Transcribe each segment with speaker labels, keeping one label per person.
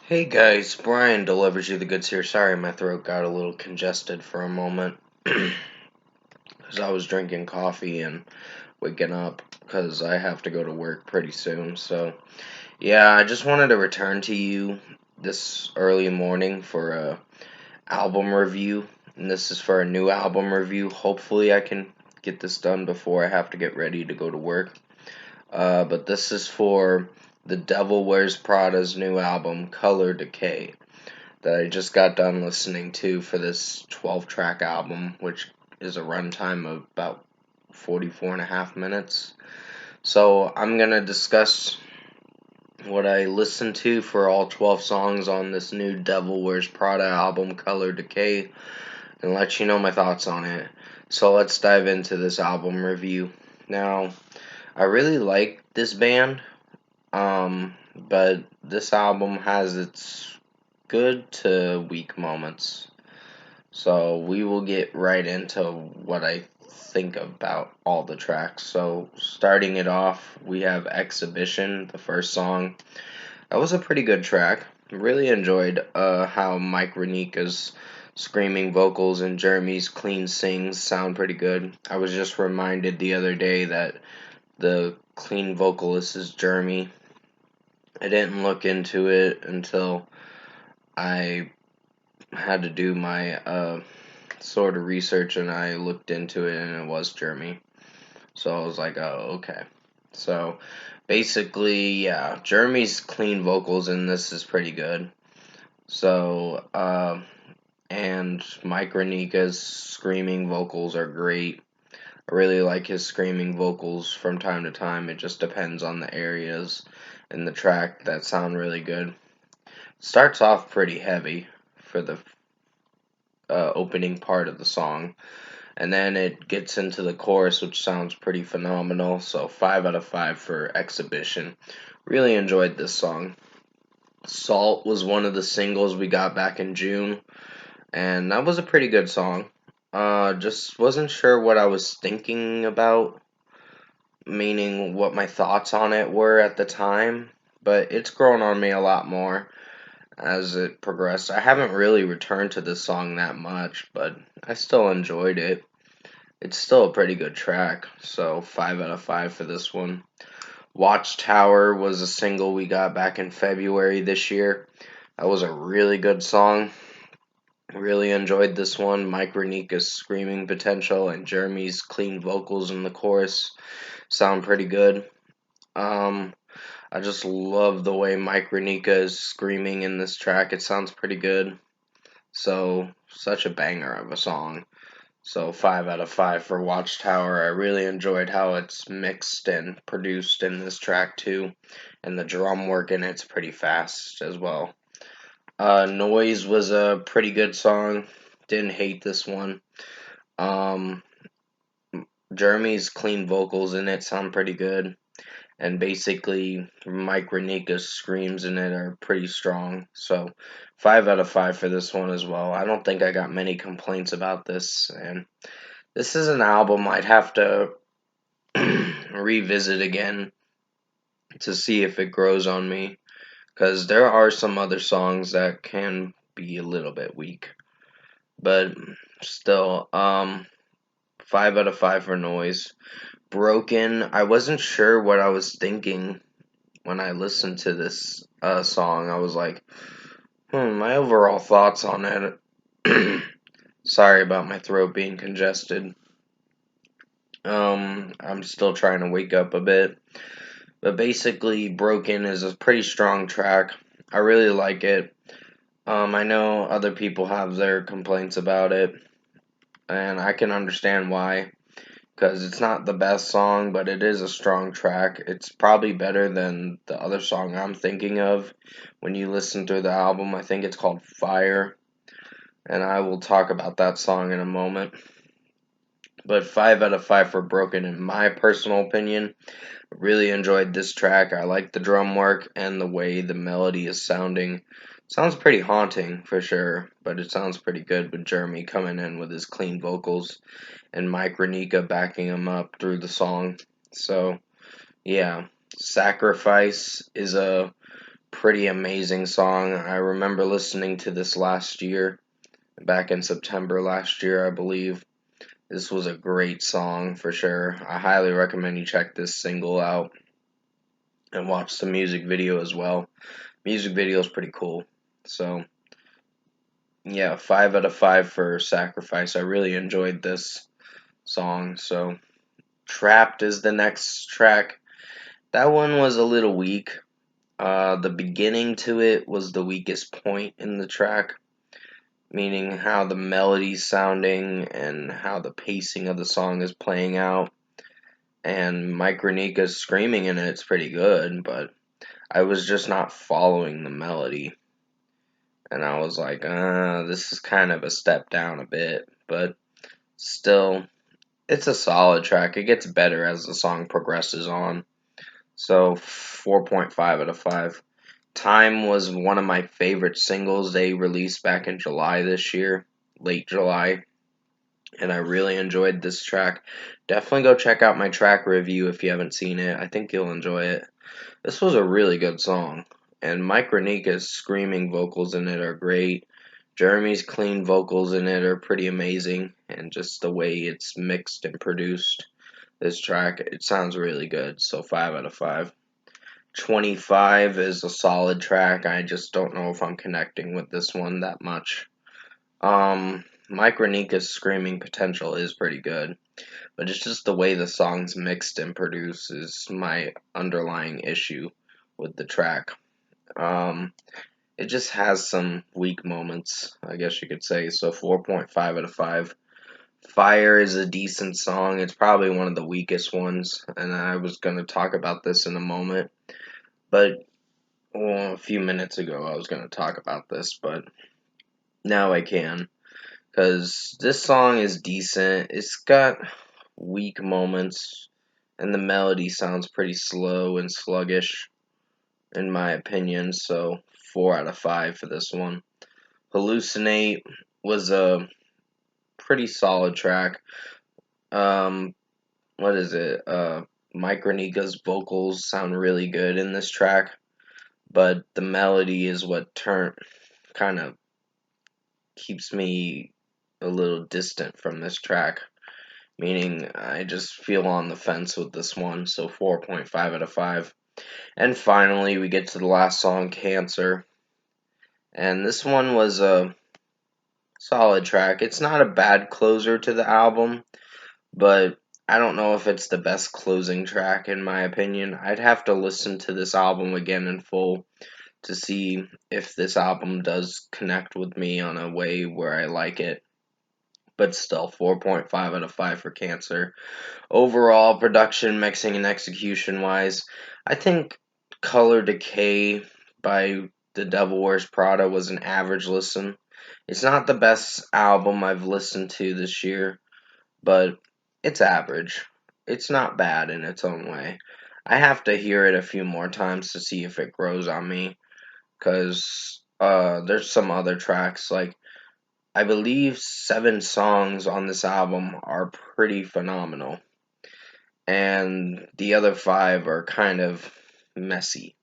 Speaker 1: Hey guys, Brian delivers you the goods here. Sorry, my throat got a little congested for a moment because I was drinking coffee and waking up because I have to go to work pretty soon. So, yeah, I just wanted to return to you this early morning for a album review. And this is for a new album review. Hopefully, I can get this done before I have to get ready to go to work. But this is for The Devil Wears Prada's new album, Color Decay, that I just got done listening to for this 12 track album, which is a runtime of about 44 and a half minutes. So I'm going to discuss what I listened to for all 12 songs on this new Devil Wears Prada album, Color Decay, and let you know my thoughts on it. So let's dive into this album review. Now, I really like this band, but this album has its good to weak moments. So we will get right into what I think about all the tracks. So starting it off, we have Exhibition, the first song. That was a pretty good track. Really enjoyed how Mike Renika's screaming vocals and Jeremy's clean sings sound pretty good. I was just reminded the other day that the clean vocalist is Jeremy. I didn't look into it until I had to do my sort of research, and I looked into it and it was Jeremy. So I was like, oh, okay. So basically, yeah, Jeremy's clean vocals in this is pretty good. So, and Mike Renika's screaming vocals are great. I really like his screaming vocals from time to time. It just depends on the areas in the track that sound really good. Starts off pretty heavy for the opening part of the song, and then it gets into the chorus, which sounds pretty phenomenal. So 5 out of 5 for Exhibition. Really enjoyed this song. Salt was one of the singles we got back in June, and that was a pretty good song. Just wasn't sure what I was thinking about, meaning what my thoughts on it were at the time, but it's grown on me a lot more as it progressed. I haven't really returned to this song that much, but I still enjoyed it. It's still a pretty good track, so 5 out of 5 for this one. Watchtower was a single we got back in February this year. That was a really good song. Really enjoyed this one. Mike Renika's screaming potential and Jeremy's clean vocals in the chorus sound pretty good. Um, I just love the way Mike Renika is screaming in this track. It sounds pretty good. So, such a banger of a song. So 5 out of 5 for Watchtower. I really enjoyed how it's mixed and produced in this track too, and the drum work in it's pretty fast as well. Noise was a pretty good song. Didn't hate this one. Um, Jeremy's clean vocals in it sound pretty good, and basically Mike Renika's screams in it are pretty strong. So 5 out of 5 for this one as well. I don't think I got many complaints about this, and this is an album I'd have to revisit again to see if it grows on me, because there are some other songs that can be a little bit weak, but still, 5 out of 5 for Noise. Broken, I wasn't sure what I was thinking when I listened to this song. I was like, my overall thoughts on it. Sorry about my throat being congested. I'm still trying to wake up a bit. But basically, Broken is a pretty strong track. I really like it. I know other people have their complaints about it, and I can understand why. Because it's not the best song, but it is a strong track. It's probably better than the other song I'm thinking of when you listen through the album. I think it's called Fire, and I will talk about that song in a moment. But 5 out of 5 for Broken, in my personal opinion. Really enjoyed this track. I like the drum work and the way the melody is sounding. Sounds pretty haunting for sure, but it sounds pretty good with Jeremy coming in with his clean vocals and Mike Renika backing him up through the song. So, yeah. Sacrifice is a pretty amazing song. I remember listening to this last year, back in September last year, I believe. This was a great song for sure. I highly recommend you check this single out and watch the music video as well. Music video is pretty cool. So, yeah, 5 out of 5 for Sacrifice. I really enjoyed this song. So, Trapped is the next track. That one was a little weak. The beginning to it was the weakest point in the track, meaning how the melody's sounding and how the pacing of the song is playing out. And Mike Ranika's screaming in it's pretty good, but I was just not following the melody. And I was like, this is kind of a step down a bit, but still, it's a solid track. It gets better as the song progresses on. So 4.5 out of 5. Time was one of my favorite singles they released back in July this year, late July, and I really enjoyed this track. Definitely go check out my track review if you haven't seen it. I think you'll enjoy it. This was a really good song, and Mike Ranika's screaming vocals in it are great. Jeremy's clean vocals in it are pretty amazing, and just the way it's mixed and produced, this track, it sounds really good. So 5 out of 5. 25 is a solid track. I just don't know if I'm connecting with this one that much. Mike Ranika's screaming potential is pretty good, but it's just the way the song's mixed and produced is my underlying issue with the track. Um, it just has some weak moments, I guess you could say. So 4.5 out of 5. Fire is a decent song. It's probably one of the weakest ones, and I was going to talk about this in a moment. But a few minutes ago, I was going to talk about this, but now I can. Because this song is decent. It's got weak moments, and the melody sounds pretty slow and sluggish, in my opinion. So, 4 out of 5 for this one. Hallucinate was a pretty solid track. What is it? Mike Ranika's vocals sound really good in this track, but the melody is what kind of keeps me a little distant from this track, meaning I just feel on the fence with this one, so 4.5 out of 5. And finally, we get to the last song, Cancer, and this one was a solid track. It's not a bad closer to the album, but I don't know if it's the best closing track in my opinion. I'd have to listen to this album again in full to see if this album does connect with me on a way where I like it. But still, 4.5 out of 5 for Cancer. Overall, production, mixing, and execution wise, I think Color Decay by The Devil Wears Prada was an average listen. It's not the best album I've listened to this year, but it's average. It's not bad in its own way. I have to hear it a few more times to see if it grows on me, because there's some other tracks, like I believe 7 songs on this album are pretty phenomenal, and the other 5 are kind of messy,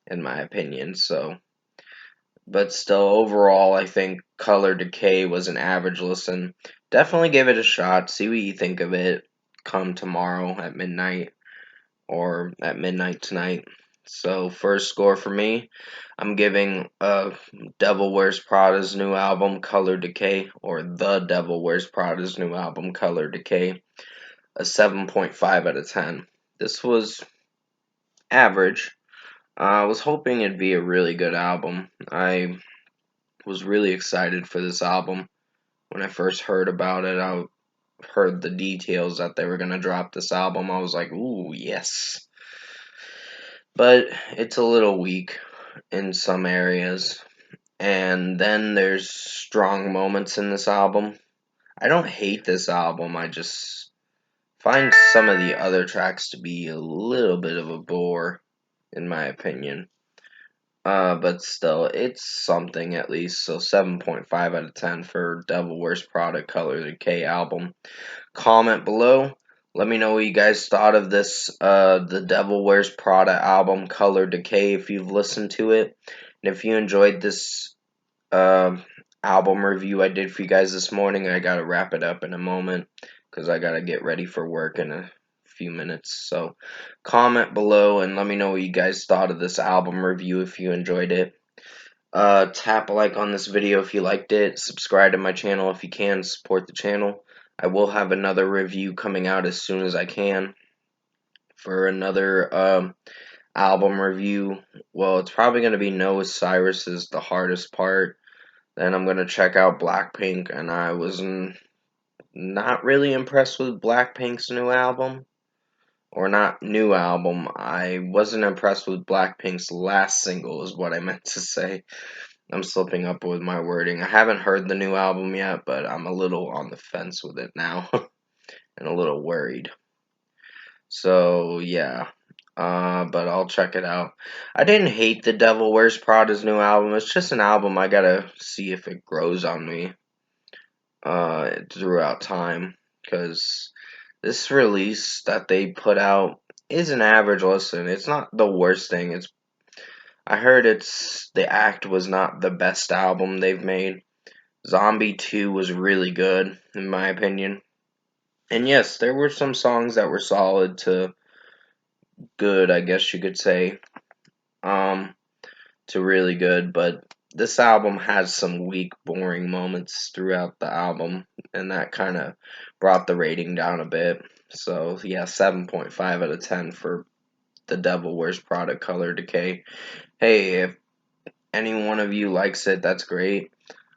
Speaker 1: in my opinion. So, but still, overall, I think Color Decay was an average listen. Definitely give it a shot. See what you think of it. Come tomorrow at midnight or at midnight tonight. So, first score for me, I'm giving Devil Wears Prada's new album, Color Decay, or The Devil Wears Prada's new album, Color Decay, a 7.5 out of 10. This was average. I was hoping it'd be a really good album. I was really excited for this album. When I first heard about it, I heard the details that they were going to drop this album. I was like, ooh, yes. But it's a little weak in some areas. And then there's strong moments in this album. I don't hate this album, I just find some of the other tracks to be a little bit of a bore, in my opinion. But still, it's something at least. So 7.5 out of 10 for Devil Wears Prada Color Decay album. Comment below. Let me know what you guys thought of this, The Devil Wears Prada album, Color Decay, if you've listened to it. And if you enjoyed this uh, album review I did for you guys this morning, I gotta wrap it up in a moment because I gotta get ready for work in a few minutes. So comment below and let me know what you guys thought of this album review if you enjoyed it. Tap a like on this video if you liked it. Subscribe to my channel if you can. Support the channel. I will have another review coming out as soon as I can for another album review. Well, it's probably going to be Noah Cyrus's The Hardest Part. Then I'm going to check out Blackpink, and I was not really impressed with Blackpink's new album. Or not new album. I wasn't impressed with Blackpink's last single is what I meant to say. I'm slipping up with my wording. I haven't heard the new album yet, but I'm a little on the fence with it now and a little worried. So, yeah. But I'll check it out. I didn't hate The Devil Wears Prada's new album. It's just an album I gotta see if it grows on me throughout time. Because this release that they put out is an average listen. It's not the worst thing. I heard The Act was not the best album they've made. Zombie 2 was really good, in my opinion. And yes, there were some songs that were solid to good, I guess you could say, um, to really good, but this album has some weak, boring moments throughout the album, and that kind of brought the rating down a bit. So, yeah, 7.5 out of 10 for The Devil Wears Prada Color Decay. Hey, if any one of you likes it, that's great.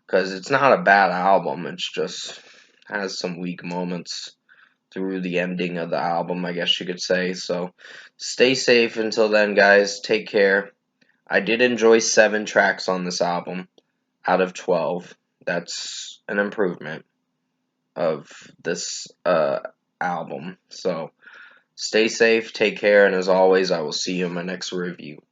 Speaker 1: Because it's not a bad album, it's just has some weak moments through the ending of the album, I guess you could say. So stay safe until then, guys. Take care. I did enjoy 7 tracks on this album out of 12. That's an improvement of this album. So stay safe, take care, and as always, I will see you in my next review.